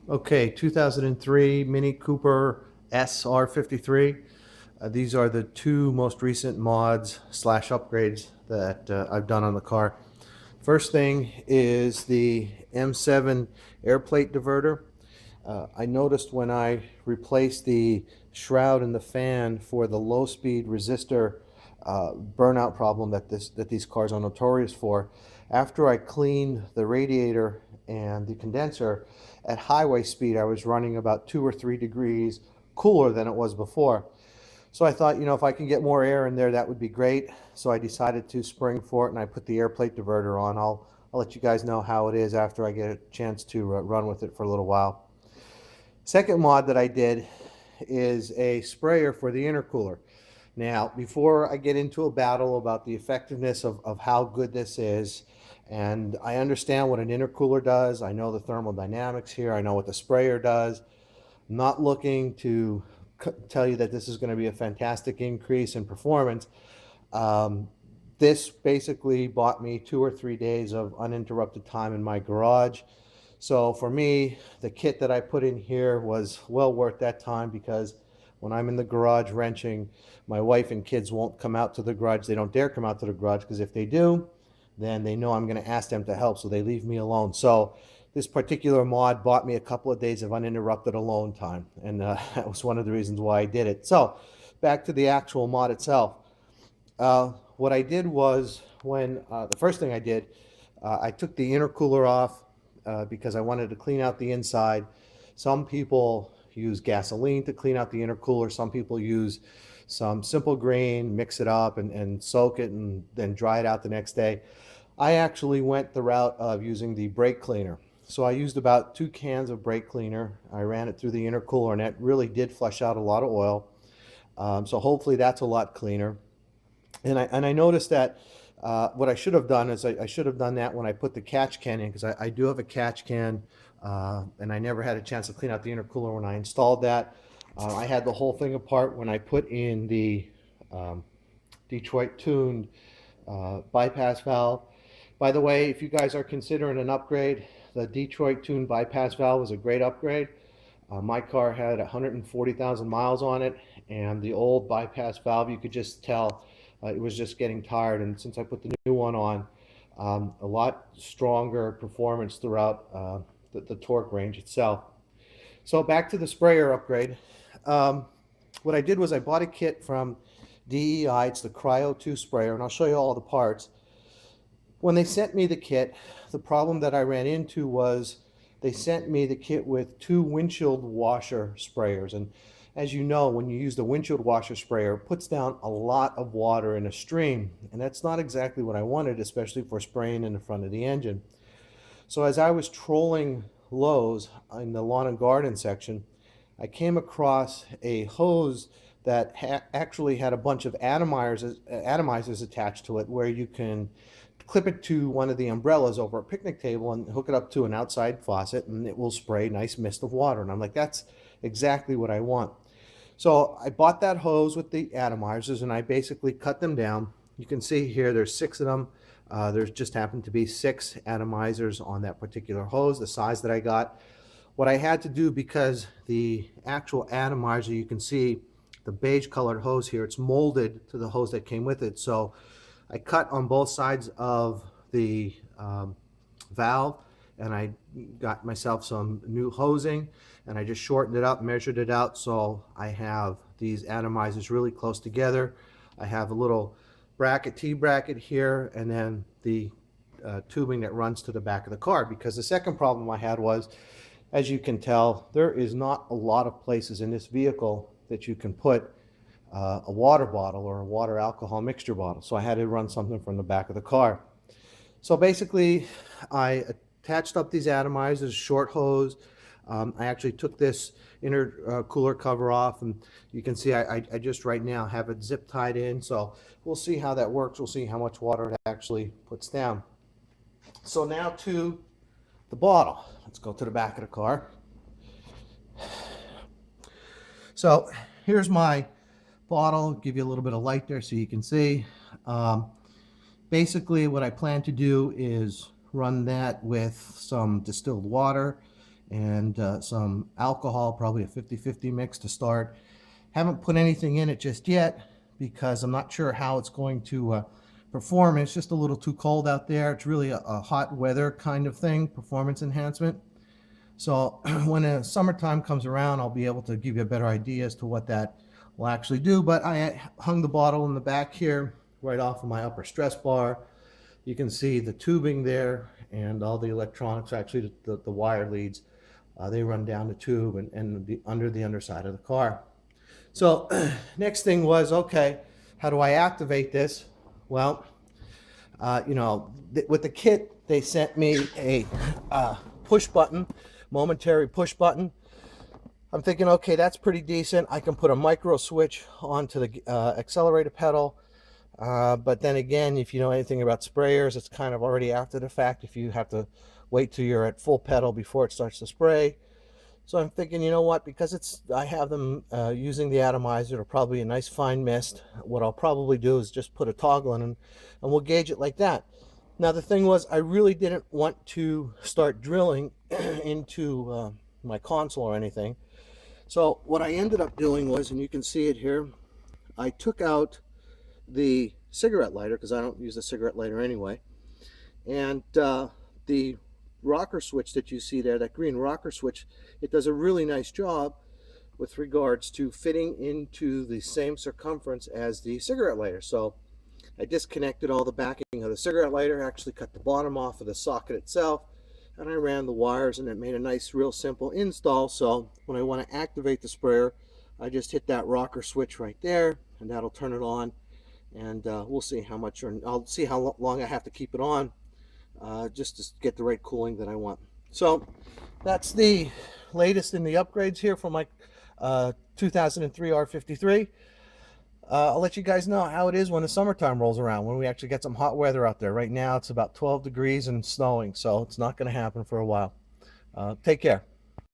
Okay, 2003 Mini Cooper S R53. These are the two most recent mods slash upgrades that I've done on the car. First thing is the M7 Air Plate Diverter. I noticed when I replaced the shroud and the fan for the low speed resistor burnout problem that these cars are notorious for, after I cleaned the radiator and the condenser at highway speed, I was running about 2 or 3 degrees cooler than it was before. So I thought, if I can get more air in there, that would be great. So I decided to spring for it, and I put the air plate diverter on. I'll let you guys know how it is after I get a chance to run with it for a little while. Second mod that I did is a sprayer for the intercooler. Now, before I get into a battle about the effectiveness of how good this is, and I understand what an intercooler does, I know the thermodynamics here, I know what the sprayer does. I'm not looking to tell you that this is going to be a fantastic increase in performance. This basically bought me 2 or 3 days of uninterrupted time in my garage. So for me, the kit that I put in here was well worth that time, because when I'm in the garage wrenching, my wife and kids won't come out to the garage. They don't dare come out to the garage, because if they do, then they know I'm going to ask them to help, so they leave me alone. So this particular mod bought me a couple of days of uninterrupted alone time, and that was one of the reasons why I did it. So back to the actual mod itself. What I did was, when the first thing I did, I took the intercooler off because I wanted to clean out the inside. Some people use gasoline to clean out the intercooler. Some people use some simple green, mix it up and soak it and then dry it out the next day. I actually went the route of using the brake cleaner. So I used about 2 cans of brake cleaner. I ran it through the intercooler, and that really did flush out a lot of oil. So hopefully that's a lot cleaner. And I noticed that what I should have done is I should have done that when I put the catch can in, because I do have a catch can, and I never had a chance to clean out the intercooler when I installed that. I had the whole thing apart when I put in the Detroit tuned bypass valve. By the way, if you guys are considering an upgrade, the Detroit tuned bypass valve was a great upgrade. My car had 140,000 miles on it, and the old bypass valve, you could just tell it was just getting tired. And since I put the new one on, a lot stronger performance throughout the torque range itself. So back to the sprayer upgrade. What I did was I bought a kit from DEI. It's the Cryo 2 sprayer, and I'll show you all the parts. When they sent me the kit, the problem that I ran into was they sent me the kit with 2 windshield washer sprayers. And as you know, when you use the windshield washer sprayer, it puts down a lot of water in a stream. And that's not exactly what I wanted, especially for spraying in the front of the engine. So as I was trolling Lowe's in the lawn and garden section, I came across a hose that actually had a bunch of atomizers attached to it, where you can clip it to one of the umbrellas over a picnic table and hook it up to an outside faucet, and it will spray a nice mist of water. And I'm like, that's exactly what I want. So I bought that hose with the atomizers, and I basically cut them down. You can see here there's 6 of them. There's just happened to be 6 atomizers on that particular hose, the size that I got. What I had to do, because the actual atomizer, you can see the beige colored hose here, it's molded to the hose that came with it. So I cut on both sides of the valve, and I got myself some new hosing, and I just shortened it up, measured it out, so I have these atomizers really close together. I have a little bracket, T-bracket here, and then the tubing that runs to the back of the car. Because the second problem I had was, as you can tell, there is not a lot of places in this vehicle that you can put a water bottle or a water alcohol mixture bottle. So I had to run something from the back of the car. So basically, I attached up these atomizers, short hose. I actually took this inner cooler cover off, and you can see I just right now have it zip tied in. So we'll see how that works. We'll see how much water it actually puts down. So now to the bottle. Let's go to the back of the car. So here's my bottle. Give you a little bit of light there so you can see. Basically what I plan to do is run that with some distilled water and some alcohol, probably a 50-50 mix to start. Haven't put anything in it just yet because I'm not sure how it's going to perform. It's just a little too cold out there. It's really a hot weather kind of thing, performance enhancement. So when the summertime comes around, I'll be able to give you a better idea as to what that will actually do. But I hung the bottle in the back here, right off of my upper stress bar. You can see the tubing there and all the electronics, actually the wire leads, they run down the tube and under the underside of the car. So next thing was, okay, how do I activate this? Well, you know, with the kit, they sent me a push button, momentary push button. I'm thinking, okay, that's pretty decent. I can put a micro switch onto the accelerator pedal. But then again, if you know anything about sprayers, it's kind of already after the fact if you have to wait till you're at full pedal before it starts to spray. So I'm thinking, you know what, because I have them using the atomizer, it'll probably be a nice fine mist. What I'll probably do is just put a toggle in and we'll gauge it like that. Now the thing was, I really didn't want to start drilling into my console or anything. So what I ended up doing was, and you can see it here, I took out the cigarette lighter, because I don't use a cigarette lighter anyway, and the rocker switch that you see there, that green rocker switch, it does a really nice job with regards to fitting into the same circumference as the cigarette lighter. So I disconnected all the backing of the cigarette lighter, actually cut the bottom off of the socket itself, and I ran the wires, and it made a nice, real simple install. So when I want to activate the sprayer, I just hit that rocker switch right there, and that'll turn it on. And we'll see how much, or I'll see how long I have to keep it on just to get the right cooling that I want. So that's the latest in the upgrades here for my 2003 R53. I'll let you guys know how it is when the summertime rolls around, when we actually get some hot weather out there. Right now it's about 12 degrees and snowing, so it's not going to happen for a while. Take care.